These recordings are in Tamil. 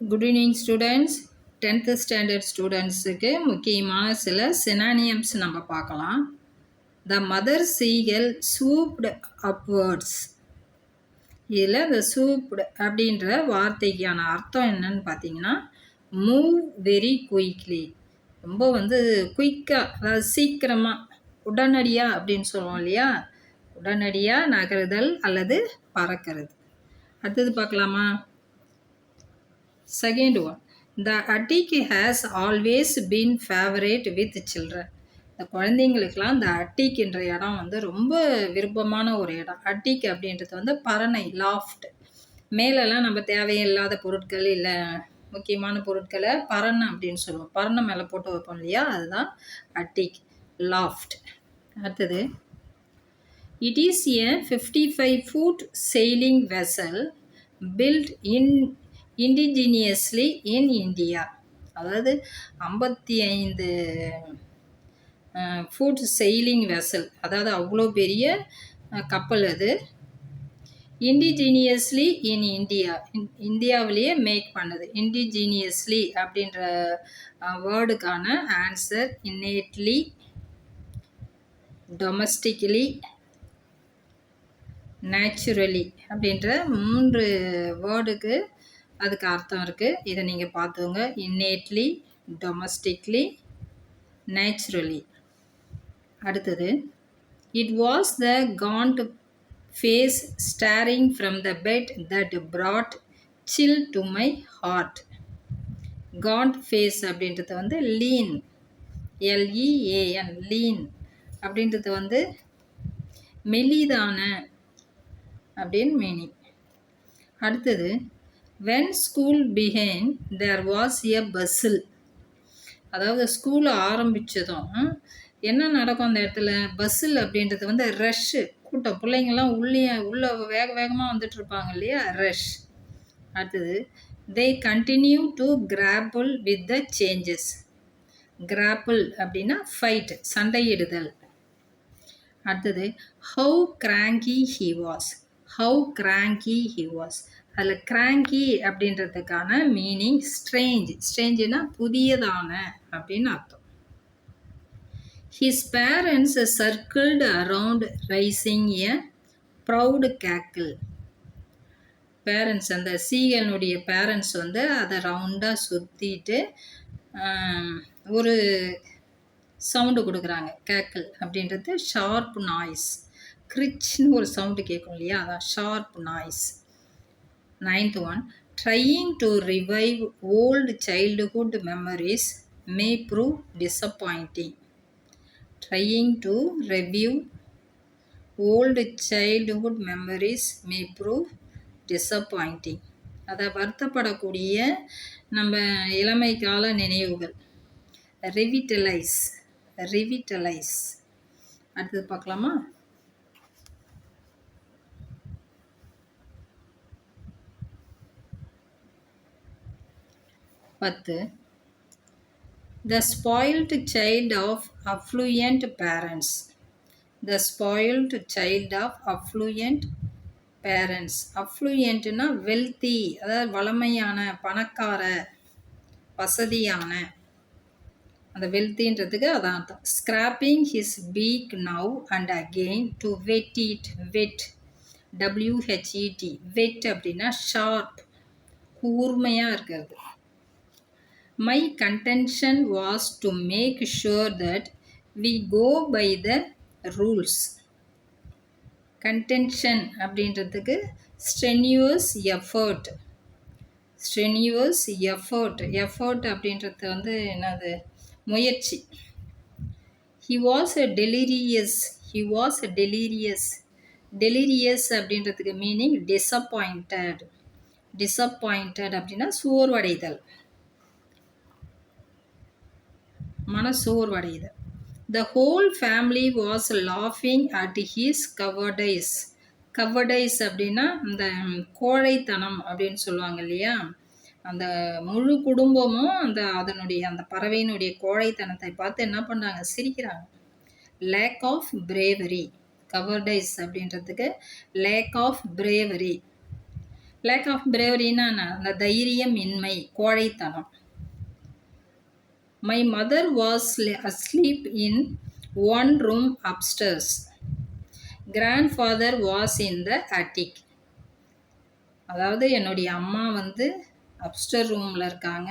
Good evening students. 10th standard ஸ்டூடெண்ட்ஸுக்கு முக்கியமான சில சினானியம்ஸ் நம்ம பார்க்கலாம். The mother seagull swooped upwards. இதில் இந்த சூப்டு அப்படின்ற வார்த்தைக்கான அர்த்தம் என்னன்னு பார்த்தீங்கன்னா, மூவ் வெரி குயிக்லி, ரொம்ப குயிக்காக, அதாவது சீக்கிரமாக, உடனடியாக அப்படின்னு சொல்லுவோம் இல்லையா, உடனடியாக நகருதல் அல்லது பறக்கிறது. அடுத்தது பார்க்கலாமா? Second one, the attic has always been favorite with children. இந்த குழந்தைங்களுக்கெல்லாம் இந்த அட்டிக் என்ற இடம் ரொம்ப விருப்பமான ஒரு இடம். அட்டிக் அப்படின்றது பரணை, லாஃப்ட். மேலெல்லாம் நம்ம தேவையில்லாத பொருட்கள் இல்லை முக்கியமான பொருட்களை பரணை அப்படின்னு சொல்லுவோம். பரணை மேலே போட்டு வைப்போம் இல்லையா, அதுதான் அட்டிக், லாஃப்ட். அடுத்தது, it is a 55-foot sailing vessel built indigenously in India. அதாவது 55 ஃபுட் செயிலிங் வெசல், அதாவது அவ்வளோ பெரிய கப்பல் அது. இண்டிஜினியஸ்லி இன் இந்தியா, இந்தியாவிலேயே மேக் பண்ணுது. இண்டிஜினியஸ்லி அப்படின்ற வேர்டுக்கான ஆன்சர் இன்னேட்லி, டொமஸ்டிக்கலி, நேச்சுரலி அப்படின்ற 3 வேர்டுக்கு அதுக்கு அர்த்தம் இருக்குது. இதை நீங்கள் பார்த்துங்க. Innately, domestically, naturally. அடுத்தது, it was the gaunt face staring from the bed that brought chill to my heart. Gaunt face அப்படின்றது லீன், LEAN, லீன் அப்படின்றது மெலிதான அப்படின்னு மீனிங். அடுத்தது, when school began there was a bustle. அதாவது ஸ்கூல் ஆரம்பித்ததும் என்ன நடக்கும் அந்த இடத்துல? பஸ்ஸில் அப்படின்றது ரஷ்ஷு, கூட்டம். பிள்ளைங்கள்லாம் உள்ள வேக வேகமாக வந்துட்டுருப்பாங்க இல்லையா, ரஷ். அடுத்தது, they continue to grapple with the changes. grapple அப்படின்னா ஃபைட், சண்டையிடுதல். அடுத்தது, how cranky he was. how cranky he was. அதில் கிராங்கி அப்படின்றதுக்கான மீனிங் ஸ்ட்ரேஞ்ச். ஸ்ட்ரேஞ்சுனா புதியதான அப்படின்னு அர்த்தம். His parents circled around raising a proud cackle. Parents, அந்த சீகனுடைய பேரண்ட்ஸ் அதை ரவுண்டாக சுற்றிட்டு ஒரு சவுண்டு கொடுக்குறாங்க. கேக்கிள் அப்படின்றது ஷார்ப் நாய்ஸ். கிரிச்னு ஒரு சவுண்டு கேட்கும் இல்லையா, அதான் sharp noise. 9th one, trying to revive old childhood memories may prove disappointing. Trying to review old childhood memories may prove disappointing. அதை வருத்தப்படக்கூடிய நம்ம இளமை கால நினைவுகள். ரிவிட்டலைஸ், ரிவிட்டலைஸ். அடுத்தது பார்க்கலாமா? The spoiled child of affluent parents. The spoiled child of affluent parents. affluentனா wealthy, அதாவது வளமையான, பணக்கார, வசதியான. அந்த வெல்த்தின்றதுக்கு அதான் அர்த்தம். scraping his beak now and again to wet it. wet, WHET, wet அப்படின்னா ஷார்ப், கூர்மையாக இருக்கிறது. My contention was to make sure that we go by the rules. Contention அப்படின்றதுக்கு strenuous effort. strenuous effort, effort அப்படின்றது என்னது? முயற்சி. He was delirious. He was delirious. delirious அப்படின்றதுக்கு மீனிங் disappointed. disappointed அப்படின்னா சோர்வடைதல், மனசோர்வடையுது. The whole family was laughing at his cowardice. cowardice அப்படின்னா இந்த கோழைத்தனம் அப்படின்னு சொல்லுவாங்க இல்லையா, அந்த முழு குடும்பமும் அந்த பறவையினுடைய கோழைத்தனத்தை பார்த்து என்ன பண்ணுறாங்க? சிரிக்கிறாங்க. Lakh of bravery. cowardice அப்படின்றதுக்கு lack of bravery. Lack of பிரேவரின்னா அந்த தைரியம் இன்மை, கோழைத்தனம். My mother was asleep in one room upstairs. Grandfather was in the attic. அதாவது என்னுடைய அம்மா வந்து அப்ஸ்டர் ரூமில் இருக்காங்க,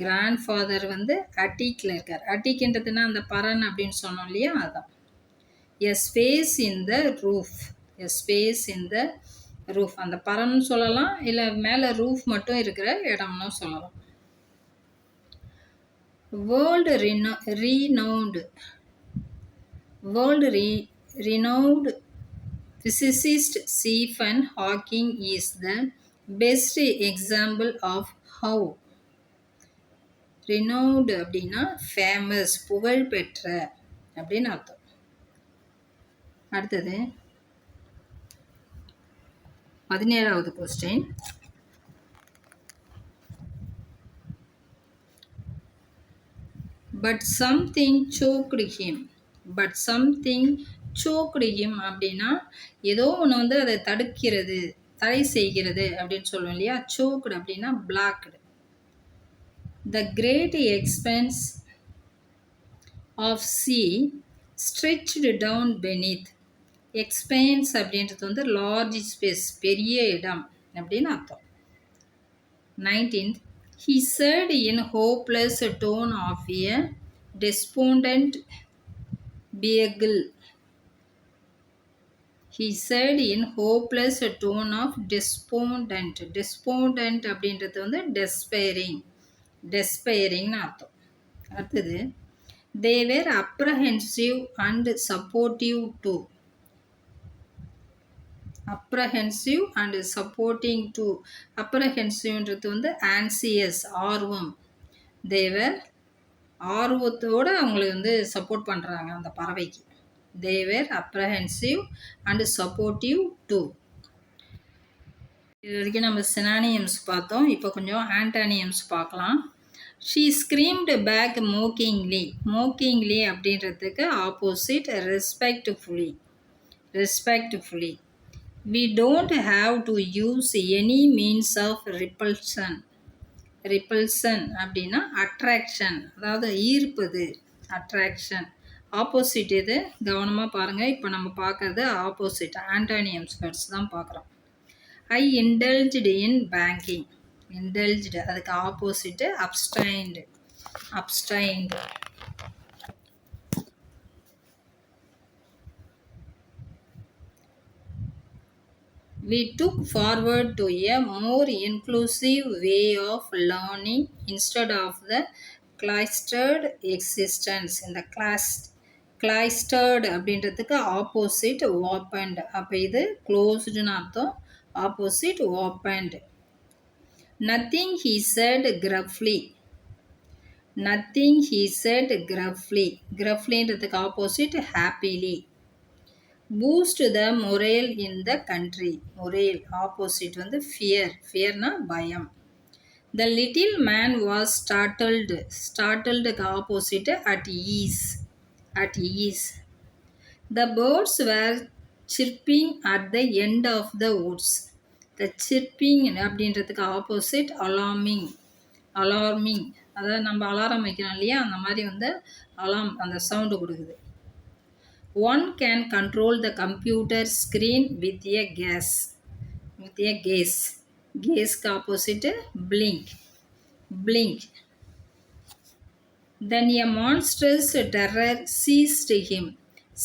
கிராண்ட்ஃபாதர் வந்து அட்டிக்கில் இருக்கார். அட்டிக்ன்றதுன்னா அந்த பரன் அப்படின்னு சொன்னோம் இல்லையா, அதான். எ ஸ்பேஸ் இன் த ரூஃப், எ ஸ்பேஸ் இன் த ரூஃப், அந்த பரன்னு சொல்லலாம், இல்லை மேலே ரூஃப் மட்டும் இருக்கிற இடம்னு சொல்லலாம். World renowned physicist Stephen Hawking is the best example of how. Renowned அப்படின்னா ஃபேமஸ், புகழ் பெற்ற அப்படின்னு அர்த்தம். அடுத்தது 17வது question. But something choked him. But something choked him அப்படின்னா ஏதோ ஒன்று வந்து அதை தடுக்கிறது, தடை செய்கிறது அப்படின்னு சொல்லுவோம் இல்லையா. choked அப்படின்னா blocked. The great expanse of sea stretched down beneath. Expanse அப்படின்றது வந்து large space, பெரிய இடம் அப்படின்னு அர்த்தம். 19th. He said in hopeless tone of a despondent beagle. He said in hopeless tone of despondent. Despondent அப்படின்றது வந்து despairing, despairingனு அர்த்தம். அடுத்தது, they were apprehensive and supportive too. Apprehensive and supporting too. Apprehensiveன்றது வந்து anxious, ஆர்வம். They were ஆர்வத்தோடு அவங்களுக்கு வந்து சப்போர்ட் பண்ணுறாங்க அந்த பறவைக்கு. They were apprehensive and supportive too. இது வரைக்கும் நம்ம சினானியம்ஸ் பார்த்தோம். இப்போ கொஞ்சம் ஆன்டானியம்ஸ் பார்க்கலாம். She screamed back mockingly. Mockingly அப்படின்றதுக்கு opposite respectfully. Respectfully. We don't have to use any means of repulsion. Repulsion அப்படின்னா அட்ராக்ஷன், அதாவது ஈர்ப்பது, அட்ராக்ஷன். ஆப்போசிட் இது, கவனமாக பாருங்கள். இப்போ நம்ம பார்க்கறது ஆப்போசிட், ஆன்டானியம்ஸ் வேர்ட்ஸ் தான் பார்க்குறோம். I indulged in banking. Indulged அதுக்கு opposite abstained. Abstained. We took forward to a more inclusive way of learning instead of the cloistered existence. இந்த cloistered அப்படின்றதுக்கு ஆப்போசிட் opened. அப்போ இது க்ளோஸ்டுன்னு அர்த்தம், opposite opened. Nothing he said gruffly. Nothing he said gruffly. Grufflyன்றதுக்கு opposite happily. Boost the morale in the country. Morale opposite வந்து fear. Fearனா பயம். The little man was startled. Startled opposite at ease. At ease. The birds were chirping at the end of the woods. The chirping அப்படின்றதுக்கு opposite alarming. Alarming. அதாவது நம்ம அலாரம் வைக்கிறோம் இல்லையா, அந்த மாதிரி வந்து அலாம் அந்த சவுண்டு கொடுக்குது. One can control the computer screen with a gaze. With a gaze. Gaze opposite blink. Blink. Then a monstrous terror seized him.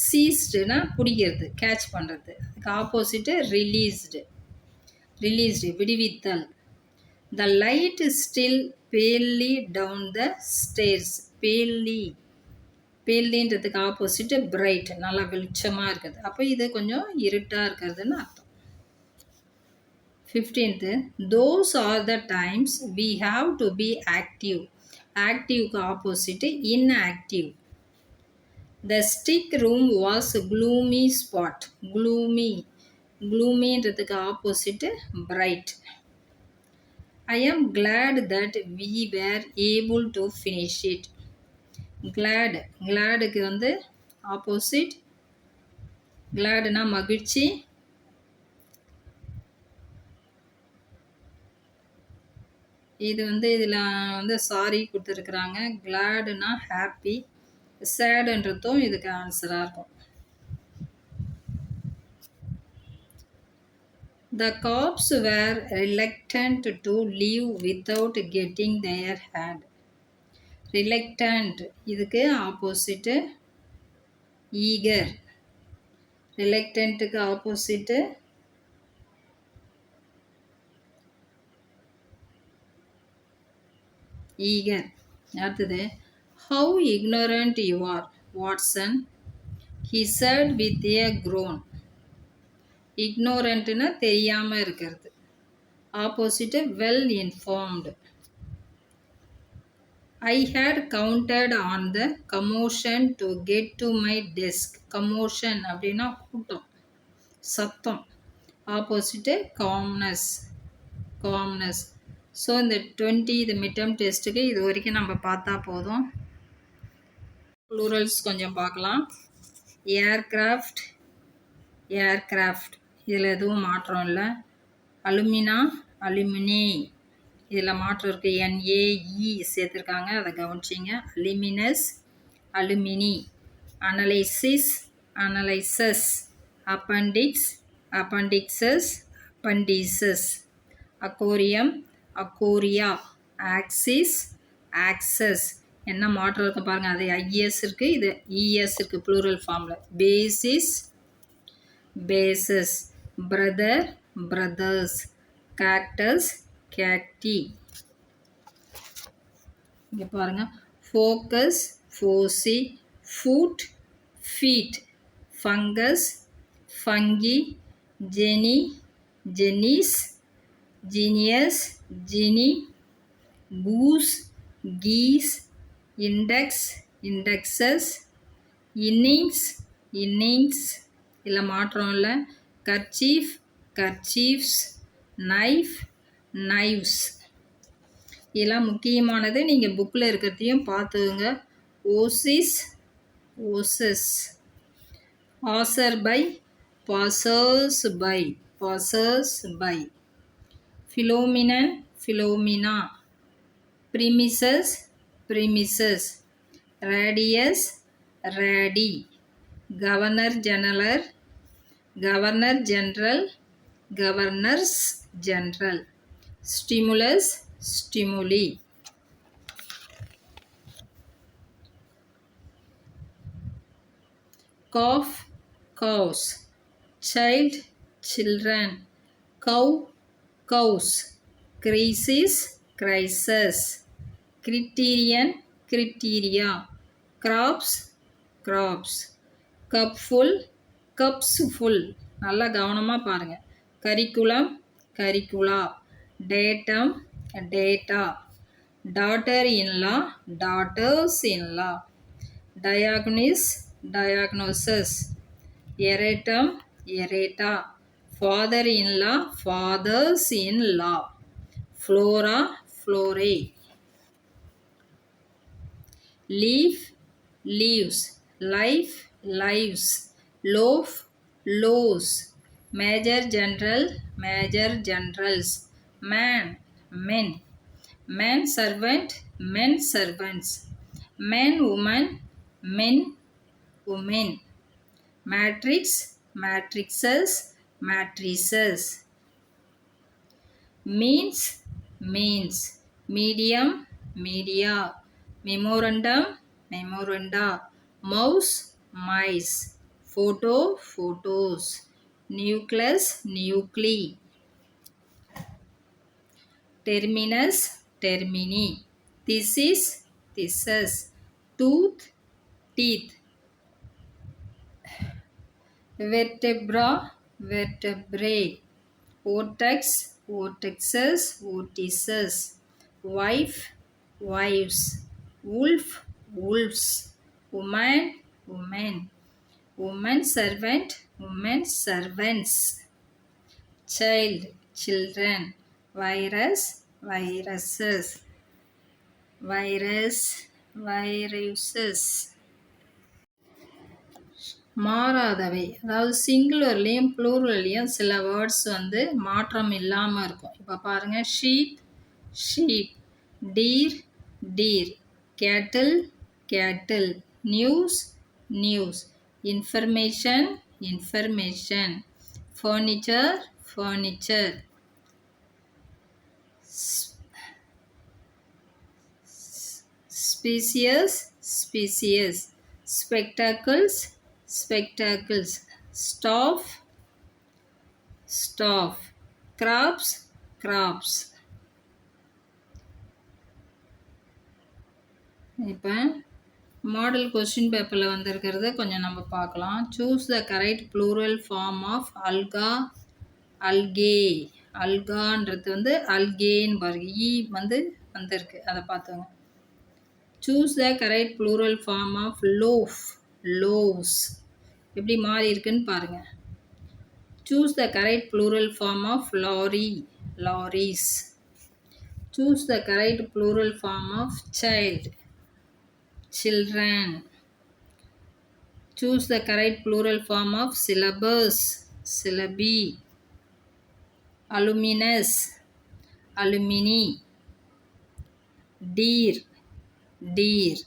Seizedனா பிடிக்கிறது, கேட்ச் பண்ணுறது. அதுக்கு ஆப்போசிட்டு released. Released விடுவித்தல். The light still palely down the stairs. Palely. பேல்லின்றதுக்கு ஆப்போசிட்டு பிரைட், நல்லா வெளிச்சமாக இருக்குது. அப்போ இது கொஞ்சம் இருட்டாக இருக்கிறதுன்னு அர்த்தம். 15th. Those are the times we have to be active. ஆக்டிவ்க்கு opposite inactive. The stick room was gloomy spot. Gloomy. Gloomyன்றதுக்கு opposite bright. I am glad that we were able to finish it. Glad. Gladக்கு வந்து ஆப்போசிட், gladனா மகிழ்ச்சி, இது வந்து இதில் வந்து சாரி கொடுத்துருக்குறாங்க. கிளாடுனா ஹாப்பி, சேடுன்றதும் இதுக்கு ஆன்சராக இருக்கும். The cops were reluctant to leave without getting their hand. Reluctant இதுக்கு ஆப்போசிட்டு eager. Reluctantக்கு ஆப்போசிட்டு eager. அடுத்தது, how ignorant you are, Watson, he said with a groan. ignorantனா தெரியாமல் இருக்கிறது. Opposite well informed. I had counted on the commotion to get to my desk. commotion அப்படின்னா கூட்டம், சத்தம். Opposite calmness. calmness. ஸோ இந்த 20 இது மிட்டம் டெஸ்ட்டுக்கு இது வரைக்கும் நம்ம பார்த்தா போதும். ப்ளூரல்ஸ் கொஞ்சம் பார்க்கலாம். ஏர்க்ராஃப்ட், ஏர்க்ராஃப்ட் இதில் எதுவும் மாற்றம் இல்லை. அலுமினா, அலுமினி இதில் மாற்றம் இருக்குது. NAE சேர்த்துருக்காங்க, அதை கவனிச்சிங்க. Alumnus, alumni. Analysis, analyses. Appendix, appendixes, appendices. Aquarium, aquaria. Axis, axes. என்ன மாற்றம் இருக்குது பாருங்கள். அது IS இருக்குது, இது ES இருக்குது ப்ளூரல் ஃபார்மில். Basis, bases. Brother, brothers. Cactus, cacti. இங்கே பாருங்கள். Focus, foci. Foot, feet. Fungus, fungi. Genie, genies. Genius, genii. Goose, geese. Index, indexes. Innings, innings இல்லை மாற்றம் இல்லை. Handkerchief, handkerchiefs. Knife, knives. இதெல்லாம் முக்கியமானது. நீங்கள் புக்கில் இருக்கிறதையும் பார்த்துங்க. Oasis, oases. Passer by, passers by, passers by. Phenomenon, phenomena. Premises, premises. Radius, radii. Governor general, governor general, governors general. Stimulus, stimuli. Calf, calves. Child, children. Cow, cows. Crisis, Crysis. Criterion, criteria. Crops, crops. Cupful, cupsful. நல்லா கவனமாக பாருங்கள். Curriculum, curricula. Datum, data. Daughter in law, daughters in law. Diagnosis, diagnoses. Erratum, errata. Father in law, fathers in law. Flora, florae. Leaf, leaves. Life, lives. Loaf, loaves. Major general, major generals. Man, men. Man servant, men servants. Man woman, men women. Matrix, matrices, matrices. Means, means. Medium, media. Memorandum, memoranda. Mouse, mice. Photo, photos. Nucleus, nuclei. Terminus, termini. Thesis, thesis. Tooth, teeth. Vertebra, vertebrae. Vortex, vortexes, vortices. Wife, wives. Wolf, wolves. Woman, women. Woman servant, women servants. Child, children. Virus, viruses. Virus, viruses. மாறாதவை, அதாவது சிங்குலர்லேயும் ப்ளூரல்லையும் சில வேர்ட்ஸ் வந்து மாற்றம் இல்லாமல் இருக்கும். இப்போ பாருங்கள். Sheep, sheep, deer, deer, cattle, cattle, news, news, information, information, furniture, furniture, species, species, spectacles, spectacles, staff, staff, crops, crops. இப்போ மாடல் கொஸ்டின் பேப்பரில் வந்திருக்கிறது கொஞ்சம் நம்ம பார்க்கலாம். Choose the correct plural form of alga, algae. அல்கான்றது வந்து அல்கேன்னு பாருங்க, ஈ வந்து வந்திருக்கு, அதை பார்த்துங்க. Choose the correct plural form of loaf, loaves. எப்படி மாறி இருக்குன்னு பாருங்க. Choose the correct plural form of lorry, lorries. Choose the correct plural form of child, children. Choose the correct plural form of syllabus, syllabi. Aluminous, alumini. Deer, deer.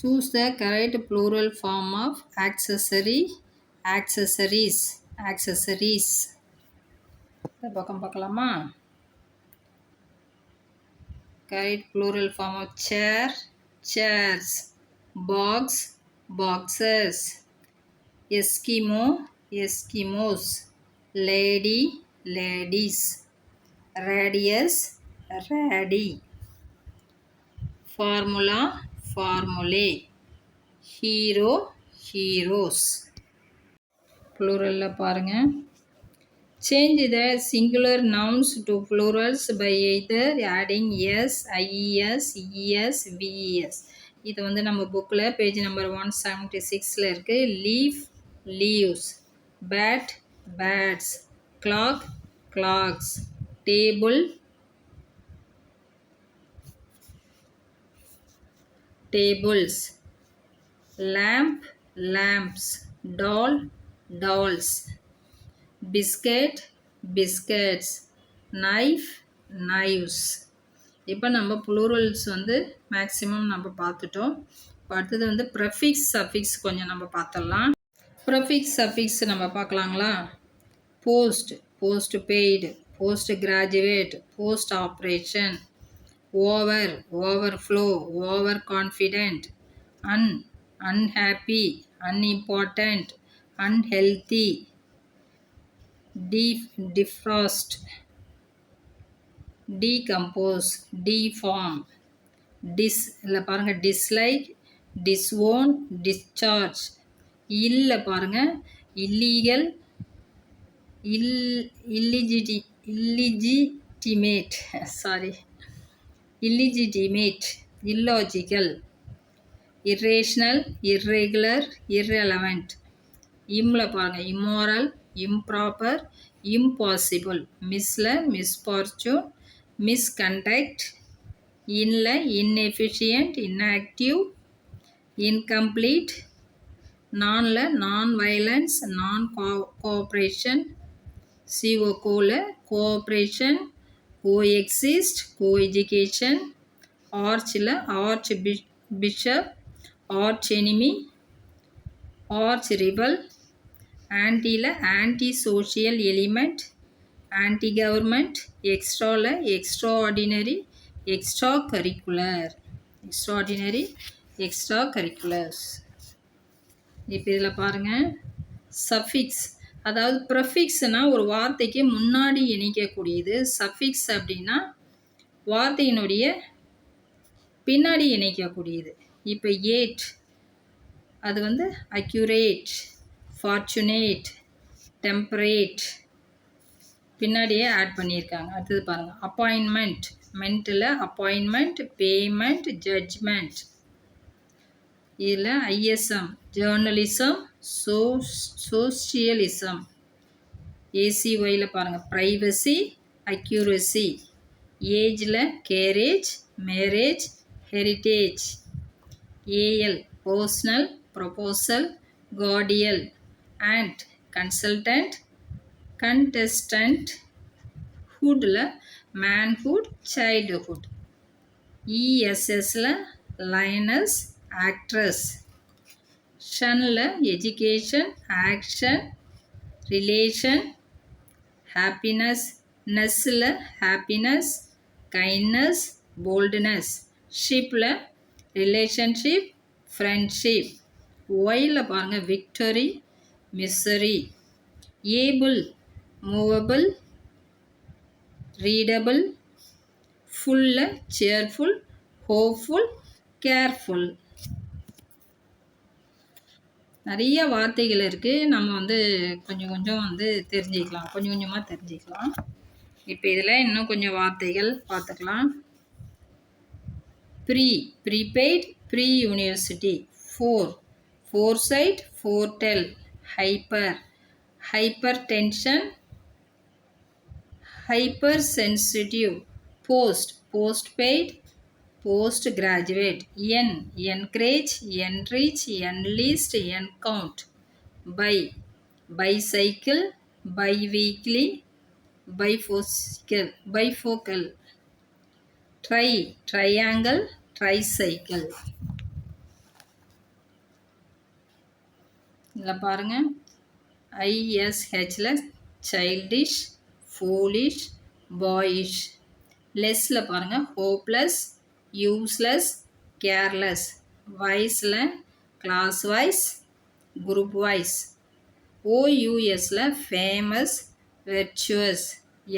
Choose the correct plural form of accessory, accessories, accessories. இந்த பக்கம் பார்க்கலாமா? Correct plural form of chair, chairs, box, boxes, Eskimo, Eskimos, lady, ladies, radius, radi, formula, formulae, hero, heroes. Plural பாருங்க. Change the singular nouns to plurals by either adding s, ies, es, ves. இது வந்து நம்ம புக்கில் பேஜ் நம்பர் 176 இருக்கு. leaf, leaves, bat, bats, clock, clocks, table, tables, lamp, lamps, doll, dolls, biscuit, biscuits, knife, knives. இப்போ நம்ம ப்ளூரல்ஸ் வந்து மேக்ஸிமம் நம்ம பார்த்துட்டோம். அடுத்தது வந்து ப்ரெஃபிக்ஸ், சஃபிக்ஸ் கொஞ்சம் நம்ம பார்த்துடலாம். ப்ரெஃபிக்ஸ், சஃபிக்ஸ் நம்ம பார்க்கலாங்களா? Post, postpaid, post graduate, post operation, over, overflow, over confident, unhappy, unimportant, unhealthy, defrost, decompose, deform, இல்லை பாருங்கள் dislike, disown, discharge, இல்லை பாருங்கள் illegal, illegitimate, sorry, illegitimate, illogical, irrational, irregular, irrelevant, இம்ல பாருங்கள் immoral, improper, impossible, மிஸ்ல misfortune, misconduct, inல inefficient, inactive, incomplete, நான்ல non-violence, non-cooperation, COCOல cooperation, coexist, co-education, archல archbishop, arch enemy, arch rival, antiல anti-social element, anti-government, extraல extraordinary, extracurricular, extraordinary, extracurriculars. இப்போ இதில் பாருங்கள் சஃபிக்ஸ், அதாவது ப்ரெஃபிக்ஸ்னால் ஒரு வார்த்தைக்கு முன்னாடி இணைக்கக்கூடியது. சஃபிக்ஸ் அப்படின்னா வார்த்தையினுடைய பின்னாடி இணைக்கக்கூடியது. இப்போ ஏட் அது வந்து அக்யூரேட், ஃபார்ச்சுனேட், டெம்பரேட் பின்னாடியே ஆட் பண்ணியிருக்காங்க. அடுத்தது பாருங்கள் அப்பாயின்மெண்ட், மென்ட்டில் அப்பாயின்மெண்ட், பேமெண்ட், ஜட்ஜ்மெண்ட். இதில் ஐஎஸ்எம் ஜேர்னலிசம், சோஷியலிசம். ஏசிஒயில் பாருங்கள் ப்ரைவசி, அக்யூரசி. ஏஜில் garage, marriage, heritage. AL personal, proposal, cordial, ant consultant, contestant, ஹுட்டில் மேன்ஹுட், சைல்டுஹுட். இஎஸ்எஸ்ல லைனஸ், ஆக்ட்ரஸ். ஷனில் எஜுகேஷன், ஆக்ஷன், ரிலேஷன், ஹாப்பினஸ். நெஸ்ஸில் ஹாப்பினஸ், கைண்ட்னஸ், போல்ட்னஸ். ஷிப்பில் ரிலேஷன்ஷிப், ஃப்ரெண்ட்ஷிப். ஒயில் பாருங்கள் victory, misery. Able movable, readable. ஃபுல்ல சேர்ஃபுல், ஹோப்ஃபுல், கேர்ஃபுல். நிறைய வார்த்தைகள் இருக்குது. நம்ம வந்து கொஞ்சம் கொஞ்சம் வந்து தெரிஞ்சுக்கலாம், கொஞ்சம் கொஞ்சமாக தெரிஞ்சுக்கலாம். இப்போ இதில் இன்னும் கொஞ்சம் வார்த்தைகள் பார்த்துக்கலாம். Pre, prepaid, pre university. Fore, foresight, foretell. Hyper, hyper tension, hyper sensitive. Post, postpaid, post graduate. En, encourage, enrich, enlist, encounter. Bi, bicycle, biweekly, bifocal. Tri, triangle, tricycle. இதில் பாருங்கள் ஐஎஸ்ஹெச்சில் சைல்டிஷ், ஃபூலிஷ், பாயிஷ். லெஸ்ஸில் பாருங்கள் ஹோப்லெஸ், யூஸ்லெஸ், கேர்லெஸ். வைஸில் கிளாஸ் வைஸ், குரூப் வைஸ். ஓயூஎஸில் ஃபேமஸ், வெர்ச்சுவஸ்.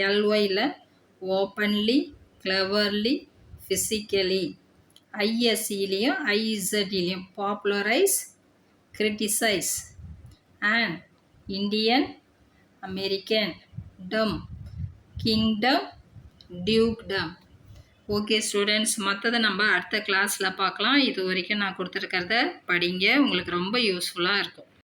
எல்ஒயில் ஓப்பன்லி, கிளவர்லி, ஃபிசிக்கலி. ஐஎஸ்சிலையும் ஐஇசட்லையும் popularise, criticise. Ant, Indian, American. Dom, kingdom, dukedom. Okay students, மற்றதை நம்ம அடுத்த கிளாஸில் பார்க்கலாம். இது வரைக்கும் நான் கொடுத்துருக்கிறத படிங்க, உங்களுக்கு ரொம்ப யூஸ்ஃபுல்லாக இருக்கும்.